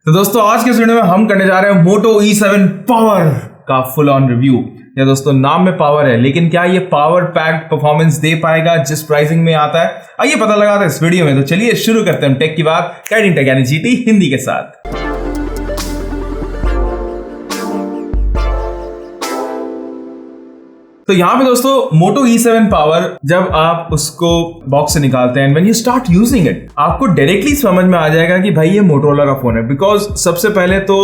तो दोस्तों आज के इस वीडियो में हम करने जा रहे हैं मोटो E7 पावर का फुल ऑन रिव्यू। या दोस्तों नाम में पावर है, लेकिन क्या ये पावर पैक्ड परफॉर्मेंस दे पाएगा जिस प्राइसिंग में आता है? आइए पता लगाते हैं इस वीडियो में। तो चलिए शुरू करते हैं टेक की बात गाइडिंग टेक यानी जीटी हिंदी के साथ। तो यहाँ पे दोस्तों मोटो E7 पावर जब आप उसको बॉक्स से निकालते हैं, when you start using it, आपको डायरेक्टली समझ में आ जाएगा कि भाई ये मोटोरोला का फोन है। बिकॉज सबसे पहले तो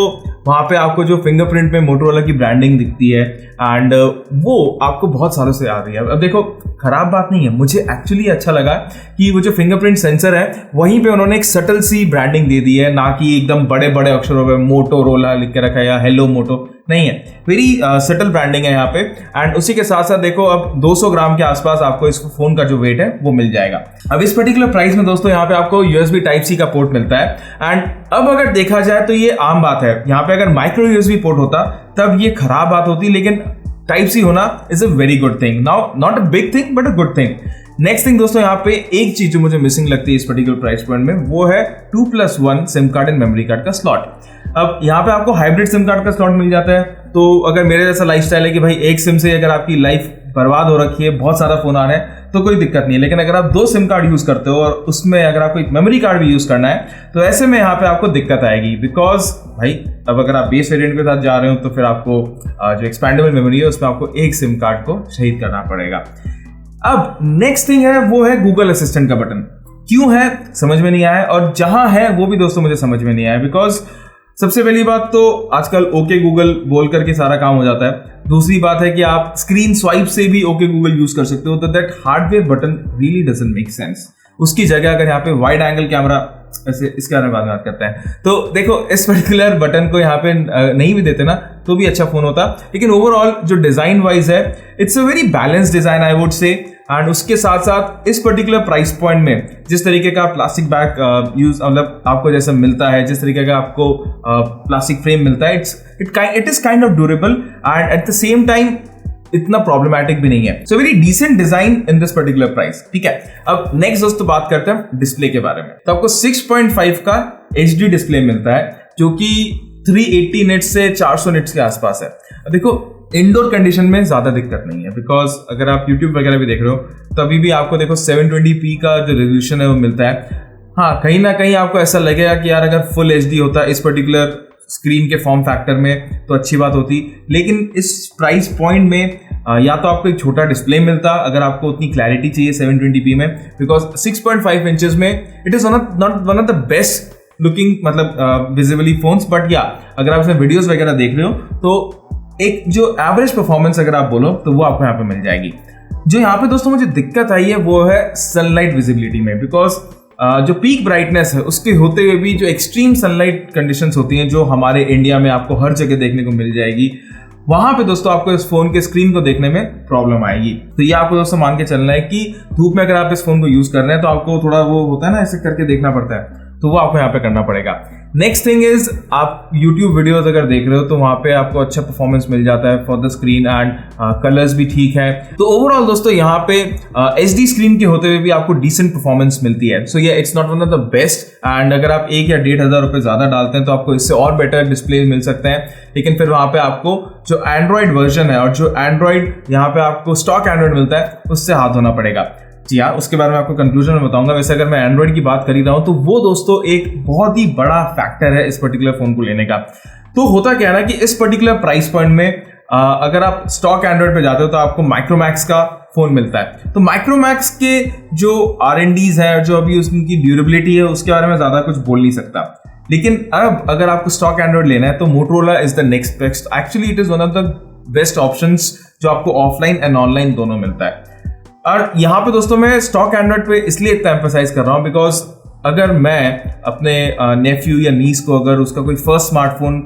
वहां पे आपको जो फिंगरप्रिंट में मोटोरोला की ब्रांडिंग दिखती है एंड वो आपको बहुत सालों से आ रही है। अब देखो खराब बात नहीं है, मुझे एक्चुअली अच्छा लगा कि वो जो फिंगरप्रिंट सेंसर है वहीं पे उन्होंने एक सटल सी ब्रांडिंग दे दी है, ना कि एकदम बड़े बड़े अक्षरों में मोटोरोला लिख के रखा है या हेलो मोटो, नहीं है। वेरी सटल ब्रांडिंग है यहाँ पे। एंड उसी के साथ साथ देखो अब 200 ग्राम के आसपास आपको इस फोन का जो वेट है वो मिल जाएगा। अब इस पर्टिकुलर प्राइस में दोस्तों यहाँ पे आपको USB Type-C का पोर्ट मिलता है। एंड अब अगर देखा जाए तो ये आम बात है, यहाँ पे अगर माइक्रो USB पोर्ट होता तब ये खराब बात होती, लेकिन Type-C होना is a very good thing. Now not a big thing but a good thing. Next thing दोस्तों यहाँ पे एक चीज जो मुझे मिसिंग लगती है इस पर्टिकुलर प्राइस पॉइंट में, वो है 2+1 SIM card and memory card का स्लॉट। अब यहाँ पे आपको हाइब्रिड सिम कार्ड का स्लॉट मिल जाता है, तो अगर मेरे जैसा लाइफस्टाइल है कि भाई एक सिम से अगर आपकी लाइफ बर्बाद हो रखी है, बहुत सारा फोन आ रहे हैं, तो कोई दिक्कत नहीं है। लेकिन अगर आप 2 सिम कार्ड यूज करते हो और उसमें अगर आपको एक मेमोरी कार्ड भी यूज करना है, तो ऐसे में यहाँ पे आपको दिक्कत आएगी। बिकॉज भाई अब अगर आप बेस वेरिएंट के साथ जा रहे हो तो फिर आपको जो एक्सपैंडेबल मेमोरी है उसमें आपको एक सिम कार्ड को शहीद करना पड़ेगा। अब नेक्स्ट थिंग है वो है गूगल असिस्टेंट का बटन। क्यों है समझ में नहीं आया, और जहां है वो भी दोस्तों मुझे समझ में नहीं आया। बिकॉज सबसे पहली बात तो आजकल ओके गूगल बोल करके सारा काम हो जाता है। दूसरी बात है कि आप स्क्रीन स्वाइप से भी ओके गूगल यूज कर सकते हो, तो that hardware button really doesn't make sense. उसकी जगह अगर यहाँ पे वाइड एंगल कैमरा, ऐसे इसके बारे में बाद में बात करते हैं। तो देखो इस पर्टिकुलर बटन को यहाँ पे नहीं भी देते ना तो भी अच्छा फोन होता, लेकिन ओवरऑल जो डिजाइन वाइज है it's a very balance design I would say. And उसके साथ साथ इस पर्टिकुलर प्राइस पॉइंट में जिस तरीके का प्लास्टिक बैग यूज मतलब आपको जैसा मिलता है, जिस तरीके का आपको प्लास्टिक फ्रेम मिलता है, it is kind of durable and at the same time इतना प्रॉब्लमैटिक भी नहीं है। So very decent design in this particular price. ठीक है, अब नेक्स्ट दोस्तों बात करते हैं डिस्प्ले के बारे में। तो आपको 6.5 का HD डिस्प्ले मिलता है जो कि 380 निट्स से 400 निट्स के आसपास है। अब देखो इंडोर कंडीशन में ज्यादा दिक्कत नहीं है, बिकॉज अगर आप यूट्यूब वगैरह भी देख रहे हो तभी भी आपको देखो 720p का जो रेजोल्यूशन है वो मिलता है। हाँ कहीं ना कहीं आपको ऐसा लगेगा कि यार अगर फुल HD होता इस पर्टिकुलर स्क्रीन के फॉर्म फैक्टर में तो अच्छी बात होती, लेकिन इस प्राइस पॉइंट में या तो आपको एक छोटा डिस्प्ले मिलता अगर आपको उतनी क्लैरिटी चाहिए 720p में, बिकॉज 6.5 इंचेस में it is not one of the best looking मतलब विजिबली फोन्स। बट या अगर आप इसमें वीडियोस वगैरह देख रहे हो तो एक जो एवरेज परफॉर्मेंस अगर आप बोलो तो वो आपको यहाँ पे मिल जाएगी। जो यहाँ पे दोस्तों मुझे दिक्कत आई है वो है सनलाइट विजिबिलिटी में। बिकॉज जो पीक ब्राइटनेस है उसके होते हुए भी जो एक्सट्रीम सनलाइट कंडीशंस होती हैं जो हमारे इंडिया में आपको हर जगह देखने को मिल जाएगी, वहां पे दोस्तों आपको इस फोन के स्क्रीन को देखने में प्रॉब्लम आएगी। तो ये आपको दोस्तों मान के चलना है कि धूप में अगर आप इस फोन को यूज कर रहे हैं तो आपको थोड़ा वो होता है ना ऐसे करके देखना पड़ता है, तो वो आपको यहाँ पे करना पड़ेगा। नेक्स्ट थिंग इज आप YouTube वीडियोस अगर देख रहे हो तो वहां पे आपको अच्छा परफॉर्मेंस मिल जाता है for the screen and colours भी ठीक है। तो ओवरऑल दोस्तों यहाँ पे HD स्क्रीन के होते हुए भी आपको डिसेंट परफॉर्मेंस मिलती है। सो ये it's not one of the best, and अगर आप 1 या 1,500 रुपए ज्यादा डालते हैं तो आपको इससे और बेटर डिस्प्ले मिल सकते हैं। लेकिन फिर वहां पे आपको जो एंड्रॉइड वर्जन है और जो एंड्रॉइड यहाँ पे आपको स्टॉक एंड्रॉइड मिलता है उससे हाथ धोना पड़ेगा। जी हाँ, उसके बारे में आपको कंक्लूजन में बताऊंगा। वैसे अगर मैं एंड्रॉइड की बात कर ही रहा हूं तो वो दोस्तों एक बहुत ही बड़ा फैक्टर है इस पर्टिकुलर फोन को लेने का। तो होता क्या है ना कि इस पर्टिकुलर प्राइस पॉइंट में अगर आप स्टॉक एंड्रॉइड पे जाते हो तो आपको माइक्रोमैक्स का फोन मिलता है। तो माइक्रोमैक्स के जो R&Ds है, जो अभी उसकी ड्यूरेबिलिटी है, उसके बारे में ज्यादा कुछ बोल नहीं सकता। लेकिन अब अगर आपको स्टॉक एंड्रॉइड लेना है तो Motorola is the next best. Actually it is one of the best options जो आपको ऑफलाइन एंड ऑनलाइन दोनों मिलता है। और यहाँ पे दोस्तों मैं स्टॉक एंड्रॉइड पे इसलिए इतना एम्फसाइज कर रहा हूँ बिकॉज अगर मैं अपने नेफ्यू या नीस को अगर उसका कोई फर्स्ट स्मार्टफोन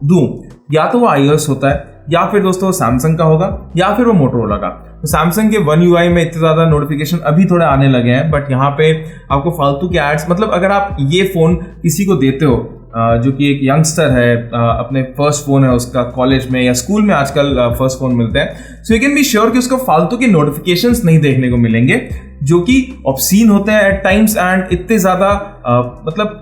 दूं, या तो वो iOS होता है या फिर दोस्तों सैमसंग का होगा या फिर वो मोटोरोला का। तो सैमसंग के One UI में इतने ज्यादा नोटिफिकेशन अभी थोड़े आने लगे हैं, बट यहाँ पे आपको फालतू के एड्स, मतलब अगर आप ये फोन किसी को देते हो जो कि एक यंगस्टर है, अपने फर्स्ट फोन है उसका, कॉलेज में या स्कूल में आजकल फर्स्ट फोन मिलते हैं, so you can be sure कि उसको फालतू के नोटिफिकेशंस नहीं देखने को मिलेंगे जो कि ऑब्सीन होते हैं एट टाइम्स एंड इतने ज्यादा मतलब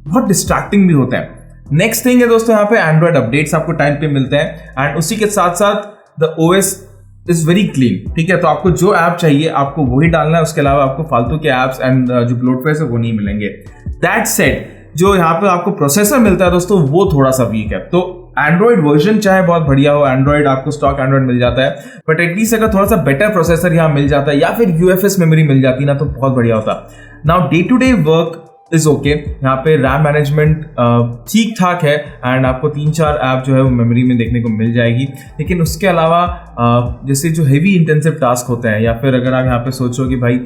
बहुत डिस्ट्रैक्टिंग भी होते हैं। नेक्स्ट थिंग है दोस्तों, यहाँ पे एंड्रॉइड अपडेट्स आपको टाइम पे मिलते हैं एंड उसी के साथ साथ the OS is very clean, ठीक है। तो आपको जो ऐप चाहिए आपको वही डालना है, उसके अलावा आपको फालतू के ऐप्स एंड जो ब्लोटवेयर है वो नहीं मिलेंगे। दैट सेड, जो यहाँ पे आपको प्रोसेसर मिलता है दोस्तों वो थोड़ा सा वीक है। तो एंड्रॉइड वर्जन चाहे बहुत बढ़िया हो, एंड्रॉइड आपको स्टॉक एंड्रॉइड मिल जाता है, बट एटलीस्ट अगर थोड़ा सा बेटर प्रोसेसर यहाँ मिल जाता है या फिर यूएफएस मेमोरी मिल जाती ना तो बहुत बढ़िया होता। Now day to day work is okay, यहाँ पे रैम मैनेजमेंट ठीक ठाक है एंड आपको 3-4 ऐप जो है वो मेमोरी में देखने को मिल जाएगी। लेकिन उसके अलावा जैसे जो हेवी इंटेंसिव टास्क होते हैं या फिर अगर आप यहाँ पे सोचो कि भाई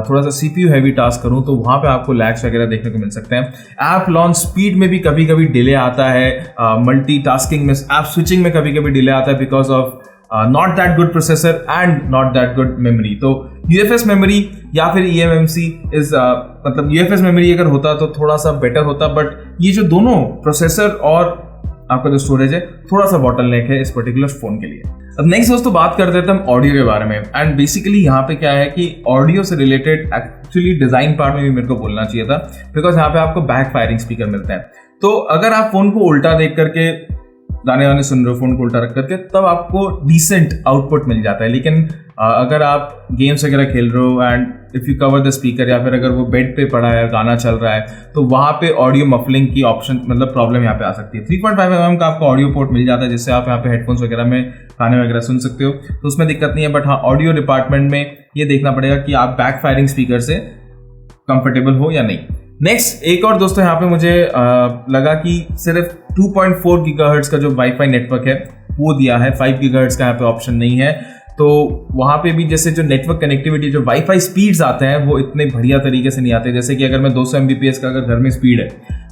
थोड़ा सा सीपीयू हैवी टास्क करूँ तो वहाँ पे आपको लैग्स वगैरह देखने को मिल सकते हैं। ऐप लॉन्च स्पीड में भी कभी कभी डिले आता है, मल्टीटास्किंग में, ऐप स्विचिंग में कभी कभी डिले आता है because of not that good processor and not that good memory. तो यूएफएस मेमोरी या फिर eMMC इज मतलब यूएफएस मेमोरी अगर होता तो थोड़ा सा बेटर होता, बट ये जो दोनों प्रोसेसर और आपका जो स्टोरेज है थोड़ा सा बॉटलनेक है इस पर्टिकुलर फोन के लिए। अब नेक्स्ट दोस्तों बात कर देते हैं हम ऑडियो के बारे में एंड बेसिकली यहाँ पे क्या है कि ऑडियो से रिलेटेड एक्चुअली डिजाइन पार्ट में भी मेरे को बोलना चाहिए था, बिकॉज यहाँ पे आपको बैक फायरिंग स्पीकर मिलते हैं। तो अगर आप फोन को उल्टा देख करके गाने वाने सुन रहे हो, फोन को उल्टा रख करके, तब आपको डिसेंट आउटपुट मिल जाता है। लेकिन अगर आप गेम्स वगैरह खेल रहे हो and if you cover the speaker या फिर अगर वो बेड पे पड़ा है गाना चल रहा है तो वहाँ पे ऑडियो मफलिंग की ऑप्शन मतलब प्रॉब्लम यहाँ पे आ सकती है। 3.5 mm का आपको ऑडियो पोर्ट मिल जाता है जिससे आप यहाँ पे हेडफोन्स वगैरह में गाने वगैरह सुन सकते हो, तो उसमें दिक्कत नहीं है। बट हाँ, ऑडियो डिपार्टमेंट में ये देखना पड़ेगा कि आप बैक फायरिंग स्पीकर से कंफर्टेबल हो या नहीं। नेक्स्ट एक और दोस्तों यहाँ पे मुझे लगा कि सिर्फ 2.4 गीगाहर्ट्ज का जो वाईफाई नेटवर्क है वो दिया है, 5 गीगाहर्ट्ज का यहाँ पे ऑप्शन नहीं है। तो वहाँ पे भी जैसे जो नेटवर्क कनेक्टिविटी जो वाईफाई स्पीड्स आते हैं वो इतने बढ़िया तरीके से नहीं आते। जैसे कि अगर मैं 200 Mbps का अगर घर में स्पीड है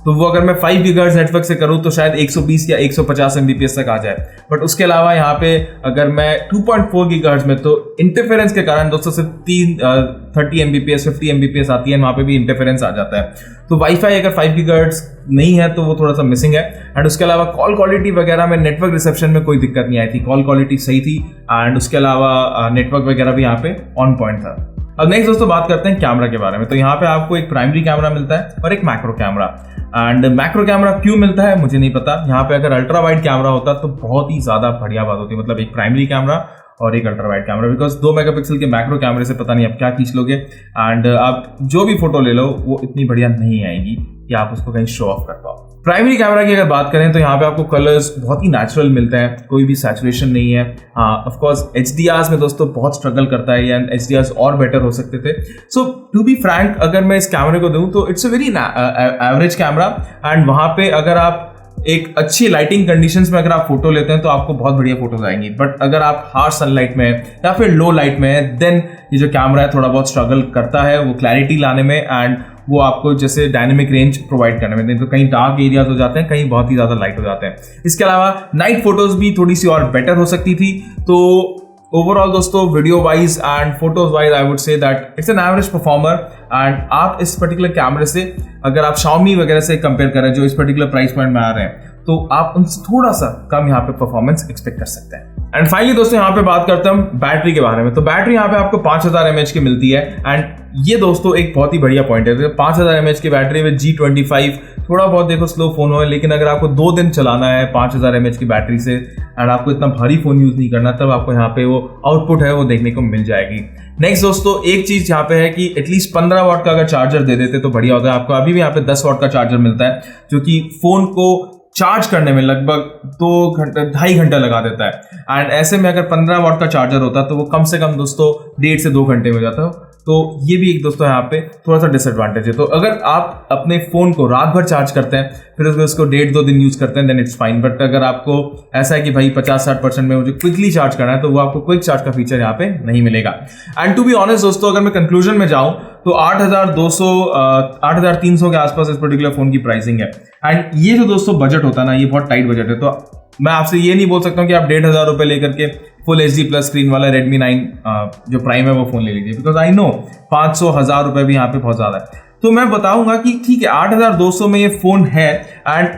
तो वो अगर मैं 5 गीगाहर्ट्ज नेटवर्क से करूँ तो शायद 120 या 150 Mbps तक आ जाए। बट उसके अलावा यहाँ पे अगर मैं 2.4 गीगाहर्ट्ज में, तो इंटरफेरेंस के कारण दोस्तों सिर्फ 30 Mbps 50 Mbps आती है, वहाँ पे भी इंटरफेरेंस आ जाता है। तो वाईफाई अगर 5 गीगाहर्ट्ज नहीं है तो वो थोड़ा सा मिसिंग है। एंड उसके अलावा कॉल क्वालिटी वगैरह में नेटवर्क रिसेप्शन में कोई दिक्कत नहीं आई थी, कॉल क्वालिटी सही थी एंड उसके अलावा नेटवर्क वगैरह भी यहाँ पे ऑन पॉइंट था। अब नेक्स्ट दोस्तों बात करते हैं कैमरा के बारे में। तो यहाँ पे आपको एक प्राइमरी कैमरा मिलता है और एक macro camera. And macro camera क्यों मिलता है मुझे नहीं पता। यहाँ पे अगर अल्ट्रा वाइड कैमरा होता तो बहुत ही ज्यादा बढ़िया बात होती, मतलब एक प्राइमरी कैमरा और एक ultra wide camera, because 2 megapixel के मैक्रो कैमरे से पता नहीं आप क्या खींच लोगे एंड आप जो भी फोटो ले लो वो इतनी बढ़िया नहीं आएगी कि आप उसको कहीं शो ऑफ कर पाओ। प्राइमरी कैमरा की अगर बात करें तो यहाँ पे आपको कलर्स बहुत ही नेचुरल मिलते हैं, कोई भी सैचुरेशन नहीं है। हाँ ऑफ कोर्स HDRs में दोस्तों बहुत स्ट्रगल करता है या HDRs और बेटर हो सकते थे। सो टू बी फ्रैंक अगर मैं इस कैमरे को दूं तो it's a very average camera and वहाँ पे अगर आप एक अच्छी लाइटिंग कंडीशंस में अगर आप फोटो लेते हैं तो आपको बहुत बढ़िया फोटोज आएंगी। बट अगर आप हार्श सनलाइट में या फिर लो लाइट में है देन ये जो कैमरा है थोड़ा बहुत स्ट्रगल करता है वो क्लैरिटी लाने में एंड वो आपको जैसे डायनेमिक रेंज प्रोवाइड करने में। तो कहीं डार्क एरियाज हो जाते हैं, कहीं बहुत ही ज्यादा लाइट हो जाते हैं। इसके अलावा नाइट फोटोज भी थोड़ी सी और बेटर हो सकती थी। तो ओवरऑल दोस्तों video wise and photos wise I would say that it's an average performer and आप इस पर्टिकुलर कैमरे से अगर आप Xiaomi वगैरह से कंपेयर करें जो इस पर्टिकुलर प्राइस पॉइंट में आ रहे हैं तो आप उनसे थोड़ा सा कम यहाँ पे परफॉर्मेंस एक्सपेक्ट कर सकते हैं। एंड फाइनली दोस्तों यहाँ पे बात करते हैं बैटरी के बारे में। तो बैटरी यहाँ पे आपको 5000 mAh की मिलती है एंड ये दोस्तों एक बहुत ही बढ़िया पॉइंट है। 5000 mAh की बैटरी में G25 थोड़ा बहुत देखो स्लो फोन हो, लेकिन अगर आपको 2 दिन चलाना है 5000 mAh की बैटरी से एंड आपको इतना भारी फोन यूज नहीं करना तब आपको यहाँ पे वो आउटपुट है वो देखने को मिल जाएगी। नेक्स्ट दोस्तों एक चीज यहाँ पे है कि एटलीस्ट 15 वाट का अगर चार्जर दे देते तो बढ़िया होता है। आपको अभी भी यहाँ पे 10 वाट का चार्जर मिलता है जो कि फोन को चार्ज करने में लगभग 2.5 घंटा लगा देता है एंड ऐसे में अगर 15 वाट का चार्जर होता तो वो कम से कम दोस्तों 1.5 से 2 घंटे में हो जाता। तो ये भी एक दोस्तों यहाँ पे थोड़ा सा डिसएडवांटेज है। तो अगर आप अपने फोन को रात भर चार्ज करते हैं फिर उसको 1.5-2 दिन यूज करते हैं देन इट्स फाइन। बट अगर आपको ऐसा है कि भाई 50-60% में मुझे क्विकली चार्ज करना है तो वो आपको क्विक चार्ज का फीचर यहाँ पे नहीं मिलेगा। एंड टू बी ऑनेस्ट दोस्तों अगर मैं कंक्लूजन में जाऊं तो 8,300 के आसपास इस पर्टिकुलर फोन की प्राइसिंग है एंड ये जो दोस्तों बजट होता है ना ये बहुत टाइट बजट है। तो मैं आपसे ये नहीं बोल सकता हूँ कि आप 1,500 रुपए लेकर के फुल HD+ स्क्रीन वाला Redmi 9 जो प्राइम है वो फोन ले लीजिए, बिकॉज आई नो 500-1000 रुपए भी यहाँ पे बहुत ज्यादा है। तो मैं बताऊंगा कि ठीक है 8,200 में ये फोन है and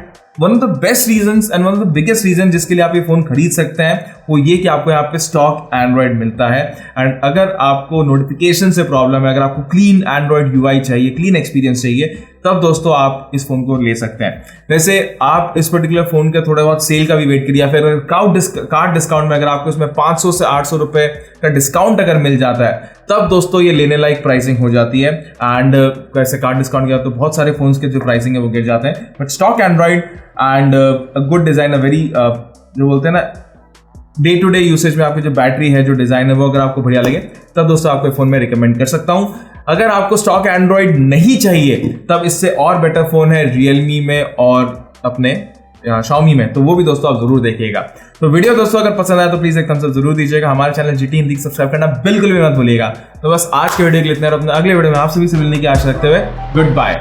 one of the best reasons and one of the biggest reason जिसके लिए आप ये फोन खरीद सकते हैं वो ये कि आपको यहाँ पे स्टॉक एंड्रॉइड मिलता है। एंड अगर आपको नोटिफिकेशन से प्रॉब्लम है, अगर आपको क्लीन एंड्रॉइड UI चाहिए, क्लीन एक्सपीरियंस चाहिए तब दोस्तों आप इस फोन को ले सकते हैं। वैसे आप इस पर्टिकुलर फोन का थोड़ा बहुत सेल का भी वेट करिए, फिर कार्ड डिस्काउंट में अगर आपको इसमें 500 से 800 रुपए का डिस्काउंट अगर मिल जाता है तब दोस्तों ये लेने लायक प्राइसिंग हो जाती है। एंड वैसे कार्ड डिस्काउंट किया तो बहुत सारे फोन्स के जो प्राइसिंग है वो गिर जाते हैं, but stock Android and a good design, a very जो बोलते हैं ना डे टू डे यूसेज में आपकी जो बैटरी है, जो डिजाइन है, वो अगर आपको बढ़िया लगे तब दोस्तों आपको फोन में रिकमेंड कर सकता हूं। अगर आपको स्टॉक एंड्रॉइड नहीं चाहिए तब इससे और बेटर फोन है रियलमी में और अपने Xiaomi में, तो वो भी दोस्तों आप जरूर देखिएगा। तो वीडियो दोस्तों अगर पसंद आया तो प्लीज एक थम्स अप जरूर दीजिएगा। हमारे चैनल GT हिंदी सब्सक्राइब करना बिल्कुल भी मत भूलिएगा। तो बस आज के वीडियो के लिए इतना, और अपने अगले वीडियो में आप सभी से मिलने की आशा रखते हुए गुड बाय।